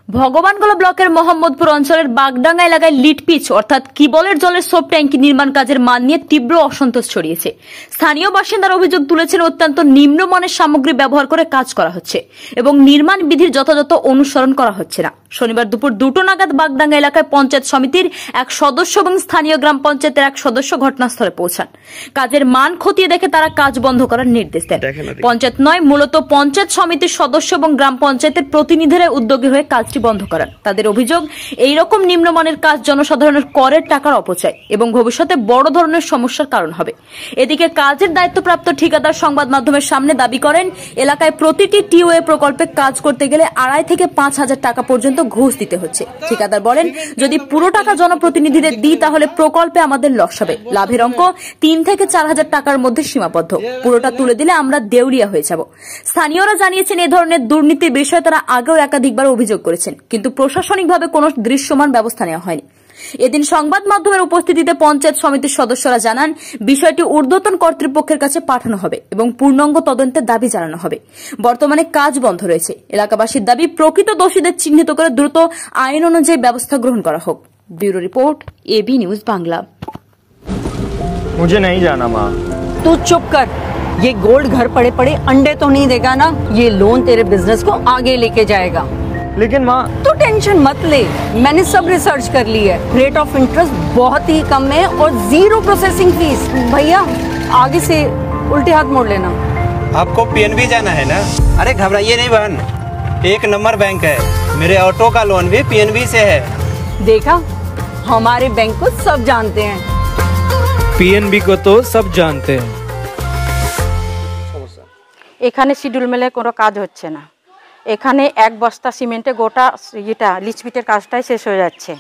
ভগবানগোলা ব্লকের মোহাম্মদপুর অঞ্চলের বাগডাঙ্গা এলাকায় লিড পিচ অর্থাৎ কিবলের জলের সোপ ট্যাঙ্কি নির্মাণ কাজের মান নিয়ে তীব্র অসন্তোষ ছড়িয়েছে। স্থানীয় বাসিন্দারা অভিযোগ তুলেছেন অত্যন্ত নিম্নমানের সামগ্রী ব্যবহার করে কাজ করা হচ্ছে এবং নির্মাণ বিধির যথাযথ অনুসরণ করা হচ্ছে না। শনিবার দুপুর 2টো নাগাদ বাগডাঙ্গা এলাকায় পঞ্চায়েত সমিতির এক সদস্য এবং স্থানীয় গ্রাম পঞ্চায়েতের এক সদস্য ঘটনাস্থলে পৌঁছান। কাজের মান খতিয়ে দেখে তারা কাজ বন্ধ করার নির্দেশ দেন। পঞ্চায়েত নয়, মূলত পঞ্চায়েত সমিতির সদস্য এবং গ্রাম পঞ্চায়েতের প্রতিনিধিরা উদ্যোগী হয়ে কাজটি বন্ধ করান। তাদের অভিযোগ, এই রকম নিম্নমানের কাজ জনসাধারণের করের টাকার অপচয় এবং ভবিষ্যতে বড় ধরনের সমস্যার কারণ হবে। এদিকে কাজের দায়িত্বপ্রাপ্ত ঠিকাদার সংবাদ মাধ্যমের সামনে দাবি করেন, এলাকায় প্রতিটি টিওএ প্রকল্পে কাজ করতে গেলে 2.5 থেকে 5,000 টাকা পর্যন্ত ঘুষ দিতে হচ্ছে। ঠিকাদার বলেন, যদি পুরো টাকা জনপ্রতিনিধিদের দিই তাহলে প্রকল্পে আমাদের লস হবে। লাভের অঙ্ক 3 থেকে 4,000 টাকার মধ্যে সীমাবদ্ধ। পুরোটা তুলে দিলে আমরা দেউলিয়া হয়ে যাব। স্থানীয়রা জানিয়েছেন, এ ধরনের দুর্নীতির বিষয়ে তারা আগেও একাধিকবার অভিযোগ করেছেন, কিন্তু প্রশাসনিকভাবে কোনো দৃশ্যমান ব্যবস্থা নেওয়া হয়নি। এদিন সংবাদ মাধ্যমের উপস্থিতিতে পঞ্চায়েত সমিতির সদস্যরা জানান, বিষয়টি ঊর্ধ্বতন কর্তৃপক্ষের কাছে পাঠানো হবে এবং পূর্ণাঙ্গ তদন্তের দাবি জানানো হবে। বর্তমানে কাজ বন্ধ রয়েছে। এলাকাবাসীর দাবি, প্রকৃত দোষীদের চিহ্নিত করে দ্রুত আইন অনুযায়ী ব্যবস্থা গ্রহণ করা হোক। Bureau report, AB news Bangla. मुझे नहीं जाना माँ। तू चुप कर। ये गोल्ड घर पड़े पड़े अंडे तो नहीं देगा ना। ये लोन तेरे बिजनेस को आगे लेके जाएगा। लेकिन माँ, तू टेंशन मत ले, मैंने सब रिसर्च कर ली है। रेट ऑफ इंटरेस्ट बहुत ही कम है और 0 प्रोसेसिंग फीस। भैया आगे से उल्टे हाथ मोड़ लेना। आपको पीएनबी जाना है ना? अरे घबराइए नहीं बहन, 1 नंबर बैंक है। मेरे ऑटो का लोन भी पीएनबी से है। देखा, हमारे बैंक को सब जानते हैं। पीएनबी को तो सब जानते हैं। এখানে শিডিউল মেলে কোনো কাজ হচ্ছে না। এখানে এক বস্তা সিমেন্টে গোটা এটা লিচপিটের কাজটাই শেষ হয়ে যাচ্ছে।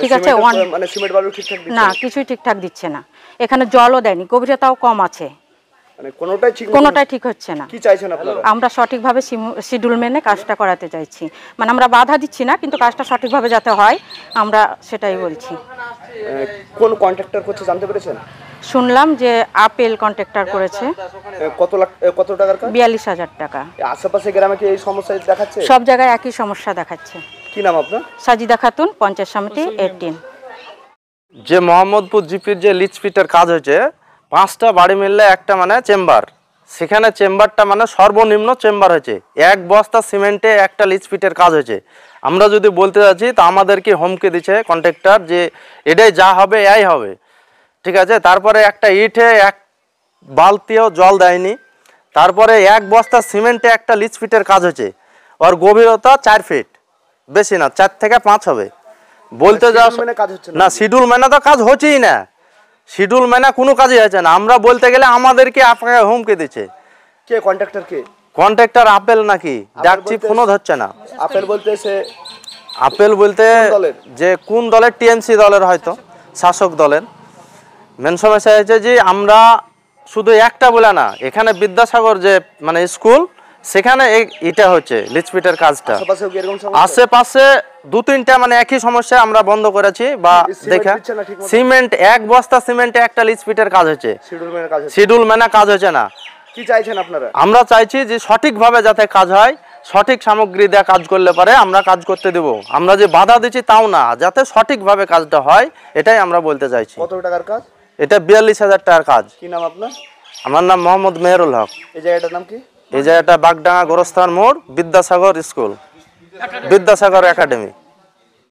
ঠিক আছে, মানে সিমেন্ট বালু ঠিকঠাক দিচ্ছে না, কিছুই ঠিকঠাক দিচ্ছে না। এখানে জলও দেয়নি, গভীরতাও কম আছে, মানে কোনোটাই ঠিক হচ্ছে না। কি চাইছেন আপনারা? আমরা সঠিকভাবে শিডিউল মেনে কাজটা করাতে চাইছি। মানে আমরা বাধা দিচ্ছি না, কিন্তু কাজটা সঠিকভাবে যাতে হয় আমরা সেটাই বলছি। কোন কন্ট্রাক্টর করছে জানতে পেরেছেন? শুনলাম যে আপেল কন্ট্রাক্টর করেছে। কত টাকার কাজ? 42,000 টাকা। আশেপাশে গ্রামে কি এই সমস্যা দেখাচ্ছে? সব জায়গায় একই সমস্যা দেখাচ্ছে। কি নাম আপনার? সাজিদা খাতুন, পঞ্চায়েত সমিতি 18। যে মোহাম্মদপুর জিপির যে লিচপিটের কাজ হয়েছে, 5টা বাড়ি মিললে একটা মানে চেম্বার, সেখানে চেম্বারটা মানে সর্বনিম্ন চেম্বার হয়েছে। 1 বস্তা সিমেন্টে একটা লিচপিটের কাজ হয়েছে। আমরা যদি বলতে যাচ্ছি তা আমাদেরকে হুমকি দিচ্ছে কন্ট্রাক্টর যে এটাই যা হবে এই হবে। ঠিক আছে, তারপরে একটা ইটে 1 বালতিও জল দেয়নি। তারপরে 1 বস্তা সিমেন্টে একটা লিচপিটের কাজ হয়েছে, ওর গভীরতা 4 ফিট, বেশি না, 4 থেকে 5 হবে। বলতে যাওয়া না, শিডিউল মেনে তো কাজ হচ্ছেই না। শিডিউল মেনে কোনো কাজই হচ্ছে না। আমরা বলতে গেলে আমাদেরকে আপনাকে হুমকি দিচ্ছে। কে কন্ট্রাক্টর? কে কন্ট্রাক্টর? আপেল নাকি, ডাকছি ফোনও ধরছে না। আপেল বলতে সে আপেল বলতে যে কোন দলের, টিএমসি দলের, হয়তো শাসক দলের। মেন সমস্যা হয়েছে যে আমরা শুধু একটা বলে না, এখানে বিদ্যাসাগর যে মানে স্কুল, সেখানে এটা হচ্ছে লিচপিটের কাজটা। আশেপাশে 2-3টা মানে একই সমস্যা আমরা বন্ধ করেছি বা দেখা। সিমেন্ট 1 বস্তা সিমেন্টে একটা লিচপিটের কাজ হচ্ছে, শিডিউল মেনে কাজ হচ্ছে না। কি চাইছেন আপনারা? আমরা চাইছি যে সঠিকভাবে যাতে কাজ হয়, সঠিক সামগ্রী দিয়ে কাজ করলে পারে আমরা কাজ করতে দেব। আমরা যে বাধা দিচ্ছি তাও না, যাতে সঠিকভাবে কাজটা হয় এটাই আমরা বলতে চাইছি। কত টাকার কাজ? এটা 42,000 টাকার কাজ। কি নাম আপনার? আমার নাম মোহাম্মদ মেহেরুল হক। এই জায়গাটার নাম কি? এই জায়গাটা বাগডাঙ্গা গোরস্থান মোড়, বিদ্যাসাগর স্কুল, বিদ্যাসাগর একাডেমি।